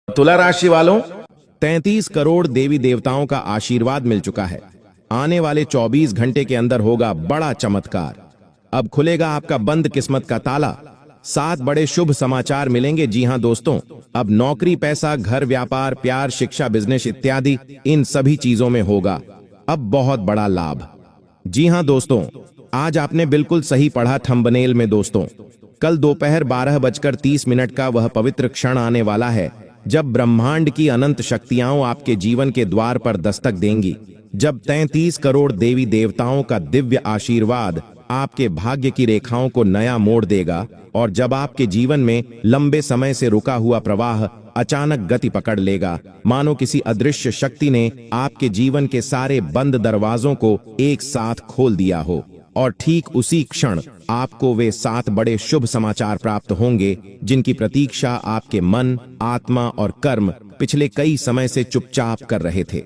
तुला राशि वालों, 33 करोड़ देवी देवताओं का आशीर्वाद मिल चुका है। आने वाले 24 घंटे के अंदर होगा बड़ा चमत्कार। अब खुलेगा आपका बंद किस्मत का ताला। 7 बड़े शुभ समाचार मिलेंगे। जी हां दोस्तों, अब नौकरी, पैसा, घर, व्यापार, प्यार, शिक्षा, बिजनेस इत्यादि इन सभी चीजों में होगा अब बहुत बड़ा लाभ। जी हां दोस्तों, आज आपने बिल्कुल सही पढ़ा थंबनेल में। दोस्तों, कल दोपहर 12:30 का वह पवित्र क्षण आने वाला है जब ब्रह्मांड की अनंत शक्तियां आपके जीवन के द्वार पर दस्तक देंगी, जब 33 करोड़ देवी देवताओं का दिव्य आशीर्वाद आपके भाग्य की रेखाओं को नया मोड़ देगा और जब आपके जीवन में लंबे समय से रुका हुआ प्रवाह अचानक गति पकड़ लेगा, मानो किसी अदृश्य शक्ति ने आपके जीवन के सारे बंद दरवाजों को एक साथ खोल दिया हो। और ठीक उसी क्षण आपको वे 7 बड़े शुभ समाचार प्राप्त होंगे जिनकी प्रतीक्षा आपके मन, आत्मा और कर्म पिछले कई समय से चुपचाप कर रहे थे।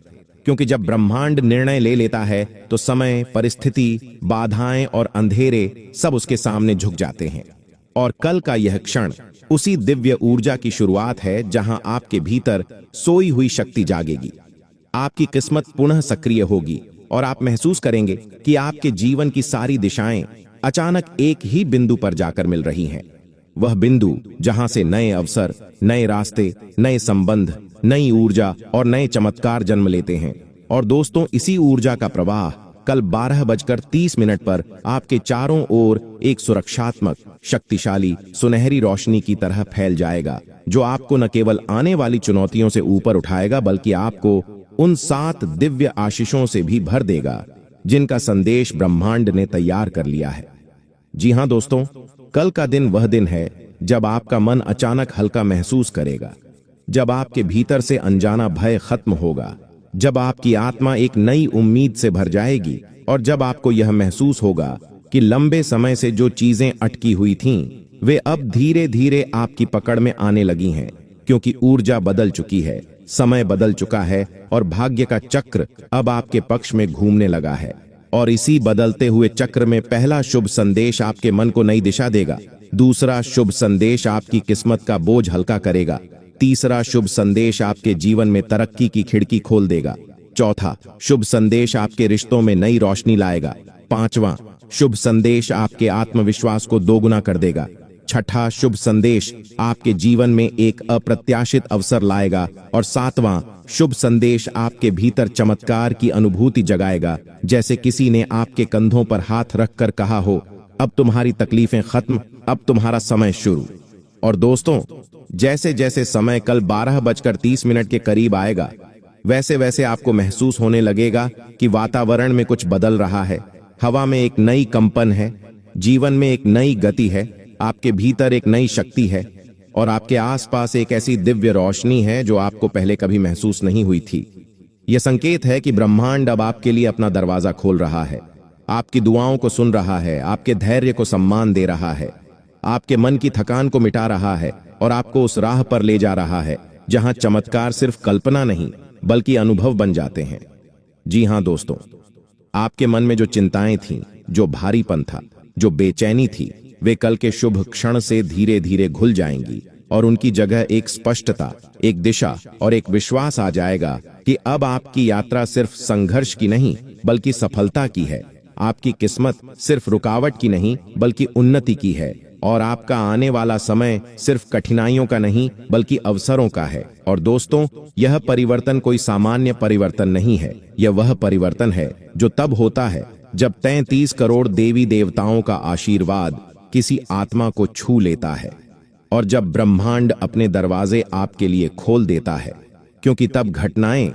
क्योंकि जब ब्रह्मांड निर्णय ले लेता है तो समय, परिस्थिति, बाधाएं और अंधेरे सब उसके सामने झुक जाते हैं। और कल का यह क्षण उसी दिव्य ऊर्जा की शुरुआत है जहां आपके भीतर सोई हुई शक्ति जागेगी। आपकी किस्मत पुनः सक्रिय होगी और आप महसूस करेंगे कि आपके जीवन की सारी दिशाएं अचानक एक ही बिंदु पर जाकर मिल रही हैं। वह बिंदु जहां से नए अवसर, नए रास्ते, नए संबंध, नई ऊर्जा और नए चमत्कार जन्म लेते हैं। और दोस्तों, इसी ऊर्जा का प्रवाह कल 12:30 पर आपके चारों ओर एक सुरक्षात्मक, शक्तिशाली, सुनहरी रोशनी की तरह फैल जाएगा, जो आपको न केवल आने वाली चुनौतियों से ऊपर उठाएगा बल्कि आपको उन 7 दिव्य आशीषों से भी भर देगा जिनका संदेश ब्रह्मांड ने तैयार कर लिया है। जी हां दोस्तों, कल का दिन वह दिन है जब आपका मन अचानक हल्का महसूस करेगा, जब आपके भीतर से अनजाना भय खत्म होगा, जब आपकी आत्मा एक नई उम्मीद से भर जाएगी और जब आपको यह महसूस होगा कि लंबे समय से जो चीजें अटकी हुई थीं वे अब धीरे धीरे आपकी पकड़ में आने लगी हैं, क्योंकि ऊर्जा बदल चुकी है, समय बदल चुका है और भाग्य का चक्र अब आपके पक्ष में घूमने लगा है। और इसी बदलते हुए चक्र में पहला शुभ संदेश आपके मन को नई दिशा देगा, दूसरा शुभ संदेश आपकी किस्मत का बोझ हल्का करेगा, तीसरा शुभ संदेश आपके जीवन में तरक्की की खिड़की खोल देगा, चौथा शुभ संदेश आपके रिश्तों में नई रोशनी लाएगा, पांचवा शुभ संदेश आपके आत्मविश्वास को दोगुना कर देगा, छठा शुभ संदेश आपके जीवन में एक अप्रत्याशित अवसर लाएगा और सातवां शुभ संदेश आपके भीतर चमत्कार की अनुभूति जगाएगा, जैसे किसी ने आपके कंधों पर हाथ रखकर कहा हो, अब तुम्हारी तकलीफें खत्म, अब तुम्हारा समय शुरू। और दोस्तों, जैसे जैसे समय कल 12:30 के करीब आएगा, वैसे वैसे आपको महसूस होने लगेगा कि वातावरण में कुछ बदल रहा है। हवा में एक नई कंपन है, जीवन में एक नई गति है, आपके भीतर एक नई शक्ति है और आपके आसपास एक ऐसी दिव्य रोशनी है जो आपको पहले कभी महसूस नहीं हुई थी। यह संकेत है कि ब्रह्मांड अब आपके लिए अपना दरवाजा खोल रहा है, आपकी दुआओं को सुन रहा है, आपके धैर्य को सम्मान दे रहा है, आपके मन की थकान को मिटा रहा है और आपको उस राह पर ले जा रहा है जहां चमत्कार सिर्फ कल्पना नहीं बल्कि अनुभव बन जाते हैं। जी हां दोस्तों, आपके मन में जो चिंताएं थीं, जो भारीपन था, जो बेचैनी थी, वे कल के शुभ क्षण से धीरे धीरे घुल जाएंगी और उनकी जगह एक स्पष्टता, एक दिशा और एक विश्वास आ जाएगा कि अब आपकी यात्रा सिर्फ संघर्ष की नहीं बल्कि सफलता की है। आपकी किस्मत सिर्फ रुकावट की नहीं बल्कि उन्नति की है और आपका आने वाला समय सिर्फ कठिनाइयों का नहीं बल्कि अवसरों का है। और दोस्तों, यह परिवर्तन कोई सामान्य परिवर्तन नहीं है, यह वह परिवर्तन है जो तब होता है जब 33 करोड़ देवी देवताओं का आशीर्वाद किसी आत्मा को छू लेता है और जब ब्रह्मांड अपने दरवाजे आपके लिए खोल देता है, क्योंकि तब घटनाएं